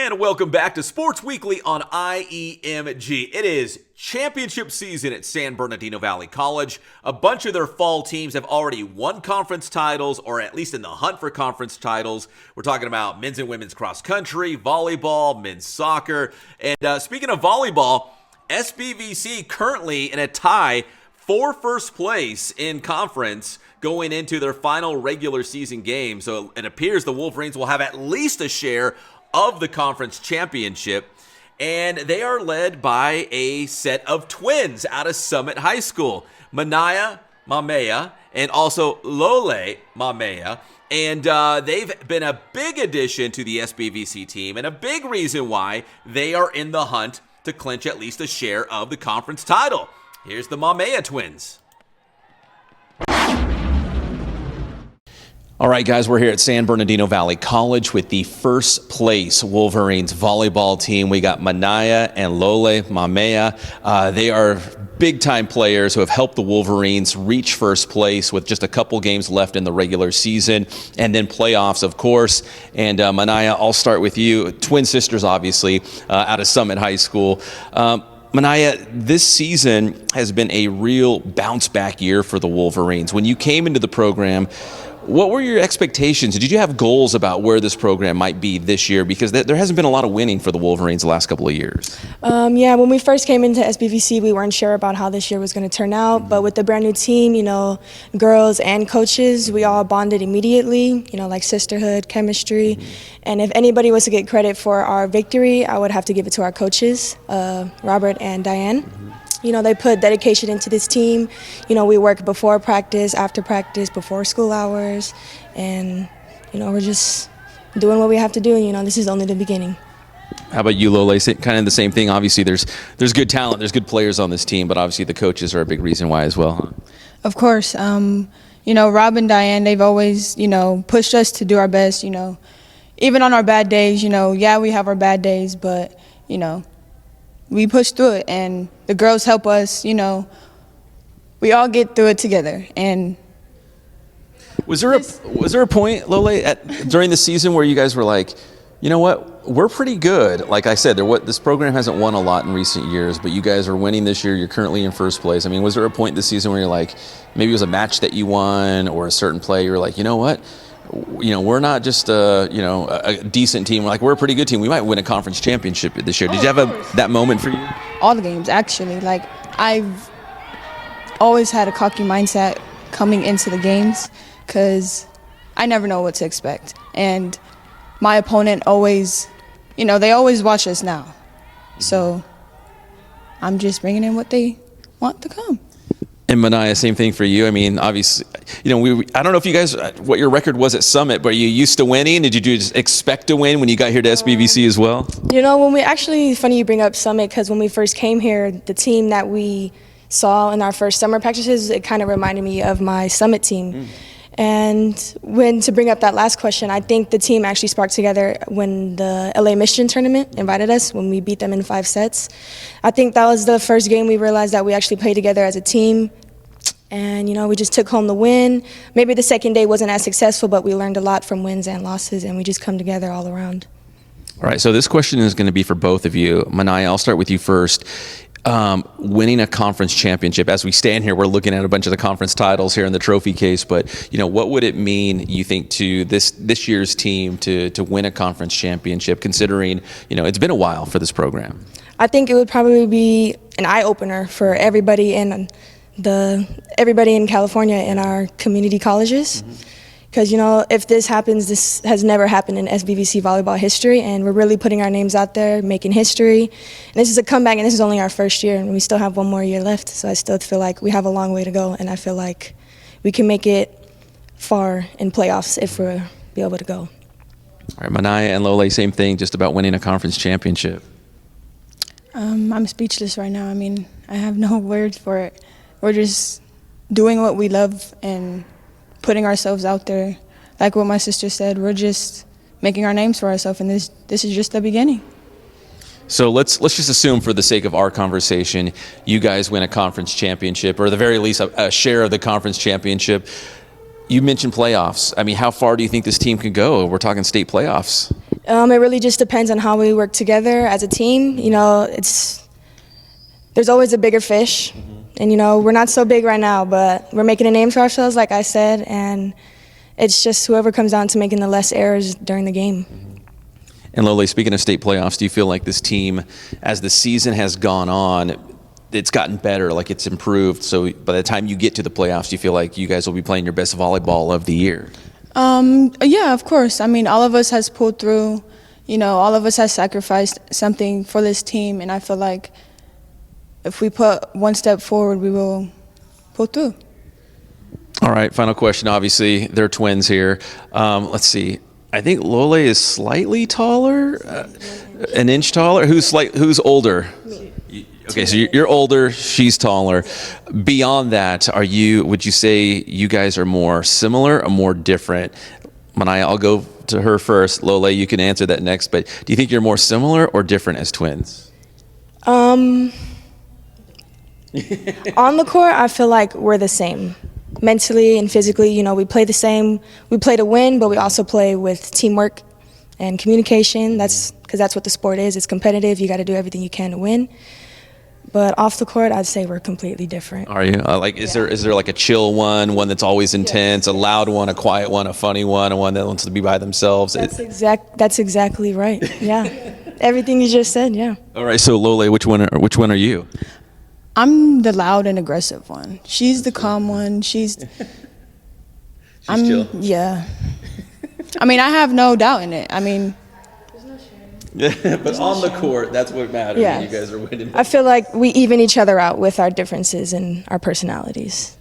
And welcome back to Sports Weekly on IEMG. It is championship season at San Bernardino Valley College. A bunch of their fall teams have already won conference titles, or at least in the hunt for conference titles. We're talking about men's and women's cross country, volleyball, men's soccer. And speaking of volleyball, SBVC currently in a tie for first place in conference going into their final regular season game. So it appears the Wolverines will have at least a share of the conference championship. And they are led by a set of twins out of Summit High School, Manaya Mamea and also Lole Mamea. And they've been a big addition to the SBVC team and a big reason why they are in the hunt to clinch at least a share of the conference title. Here's the Mamea twins. All right, guys, we're here at San Bernardino Valley College with the first place Wolverines volleyball team. We got Manaya and Lole Mamea. They are big-time players who have helped the Wolverines reach first place with just a couple games left in the regular season, and then playoffs, of course. And Manaya, I'll start with you. Twin sisters, obviously, out of Summit High School. Manaya, this season has been a real bounce-back year for the Wolverines. When you came into the program, what were your expectations? Did you have goals about where this program might be this year? Because there hasn't been a lot of winning for the Wolverines the last couple of years. Yeah, when we first came into SBVC, we weren't sure about how this year was going to turn out. But with the brand new team, girls and coaches, we all bonded immediately, like sisterhood, chemistry. And if anybody was to get credit for our victory, I would have to give it to our coaches, Robert and Diane. They put dedication into this team. We work before practice, after practice, before school hours, and, we're just doing what we have to do. This is only the beginning. How about you, Lole? Kind of the same thing. Obviously, there's good talent, there's good players on this team, but obviously the coaches are a big reason why as well, huh? Of course. Rob and Diane, they've always, pushed us to do our best, even on our bad days, yeah, we have our bad days, but, we push through it, and the girls help us, we all get through it together. And was there a point, Lole, during the season where you guys were like, you know what, we're pretty good? Like I said, this program hasn't won a lot in recent years, but you guys are winning this year. You're currently in first place. I mean, was there a point this season where you're like, maybe it was a match that you won or a certain play, you were like, you know what? We're not just a decent team. We're a pretty good team. We might win a conference championship this year. Did you have that moment for you? All the games, actually. I've always had a cocky mindset coming into the games because I never know what to expect. And my opponent always, they always watch us now. So I'm just bringing in what they want to come. And Manaya, same thing for you. I mean, obviously, I don't know if you guys, what your record was at Summit, but are you used to winning? Did you just expect to win when you got here to SBVC as well? Funny you bring up Summit, because when we first came here, the team that we saw in our first summer practices, it kind of reminded me of my Summit team. And to bring up that last question, I think the team actually sparked together when the LA Mission tournament invited us, when we beat them in 5 sets. I think that was the first game we realized that we actually played together as a team. And, we just took home the win. Maybe the second day wasn't as successful, but we learned a lot from wins and losses, and we just come together all around. All right, so this question is going to be for both of you. Manaya, I'll start with you first. Winning a conference championship. As we stand here, we're looking at a bunch of the conference titles here in the trophy case, but what would it mean, you think, to this year's team to win a conference championship, considering it's been a while for this program? I think it would probably be an eye-opener for everybody in California in our community colleges. Because, if this happens, this has never happened in SBVC volleyball history, and we're really putting our names out there, making history. And this is a comeback, and this is only our first year, and we still have one more year left. So I still feel like we have a long way to go, and I feel like we can make it far in playoffs if we're be able to go. All right, Manaya and Lole, same thing, just about winning a conference championship. I'm speechless right now. I mean, I have no words for it. We're just doing what we love and putting ourselves out there. Like what my sister said, we're just making our names for ourselves, and this is just the beginning. So let's just assume, for the sake of our conversation, you guys win a conference championship, or at the very least a share of the conference championship. You mentioned playoffs. I mean, how far do you think this team can go? We're talking state playoffs. It really just depends on how we work together as a team. You know, there's always a bigger fish. And, you know, we're not so big right now, but we're making a name for ourselves, like I said, and it's just whoever comes down to making the less errors during the game. And Lole, speaking of state playoffs, do you feel like this team, as the season has gone on, it's gotten better, like it's improved? So by the time you get to the playoffs, do you feel like you guys will be playing your best volleyball of the year? Yeah, of course. I mean, all of us has pulled through. You know, all of us has sacrificed something for this team, and I feel like if we put one step forward, we will pull through. All right, final question. Obviously, they're twins here. Let's see. I think Lole is slightly taller, an inch taller. Who's older? Okay, so you're older. She's taller. Beyond that, would you say you guys are more similar or more different? Manaya, I'll go to her first. Lole, you can answer that next. But do you think you're more similar or different as twins? On the court, I feel like we're the same. Mentally and physically, you know, we play the same. We play to win, but we also play with teamwork and communication. That's because that's what the sport is. It's competitive. You got to do everything you can to win. But off the court, I'd say we're completely different. Are you? Is there like a chill one that's always intense, a loud one, a quiet one, a funny one, a one that wants to be by themselves? That's exactly right. Yeah, everything you just said. Yeah. All right. So Lole, which one are you? I'm the loud and aggressive one. She's the calm one. She's chill. Yeah. I mean, I have no doubt in it. I mean, but on the court, that's what matters. Yeah. You guys are winning. I feel like we even each other out with our differences and our personalities.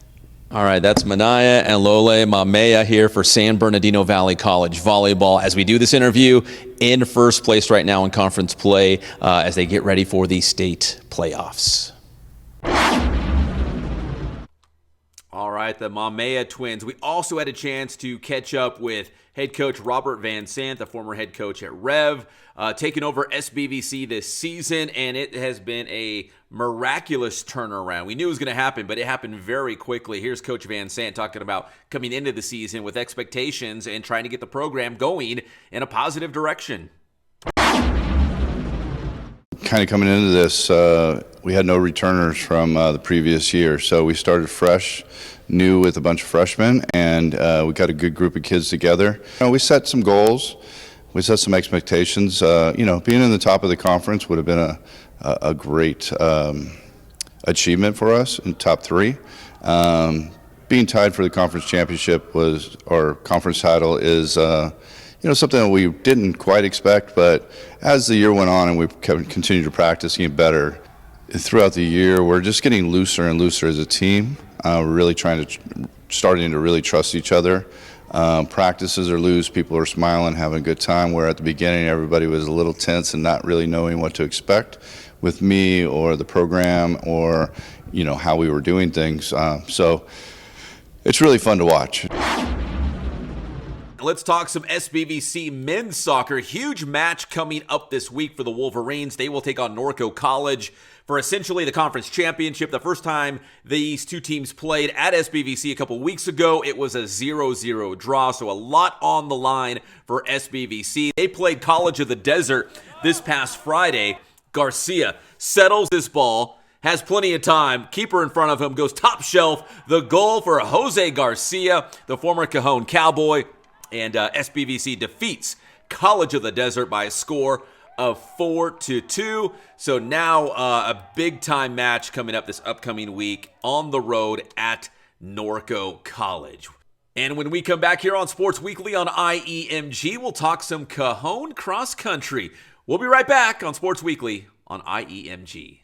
All right, that's Manaya and Lole Mamea here for San Bernardino Valley College volleyball. As we do this interview, in first place right now in conference play as they get ready for the state playoffs. All right, the Mamea twins. We also had a chance to catch up with head coach Robert Van Sant, the former head coach at Rev, taking over SBVC this season, and it has been a miraculous turnaround. We knew it was going to happen, but it happened very quickly. Here's Coach Van Sant talking about coming into the season with expectations and trying to get the program going in a positive direction. Kind of coming into this, we had no returners from the previous year, so we started fresh, new with a bunch of freshmen, and we got a good group of kids together. We set some goals, we set some expectations. Being in the top of the conference would have been a great achievement for us in top three. Being tied for the conference championship or conference title is something that we didn't quite expect, but as the year went on and we continued to practice and get better throughout the year, we're just getting looser and looser as a team. We're really starting to really trust each other. Practices are loose, people are smiling, having a good time, where at the beginning everybody was a little tense and not really knowing what to expect with me or the program or how we were doing things. So it's really fun to watch. Let's talk some SBVC men's soccer. Huge match coming up this week for the Wolverines. They will take on Norco College for essentially the conference championship. The first time these two teams played at SBVC a couple weeks ago, it was a 0-0 draw, so a lot on the line for SBVC. They played College of the Desert this past Friday. Garcia settles this ball, has plenty of time. Keeper in front of him goes top shelf. The goal for Jose Garcia, the former Cajon Cowboy. And SBVC defeats College of the Desert by a score of 4-2. So now a big-time match coming up this upcoming week on the road at Norco College. And when we come back here on Sports Weekly on IEMG, we'll talk some Cajon cross country. We'll be right back on Sports Weekly on IEMG.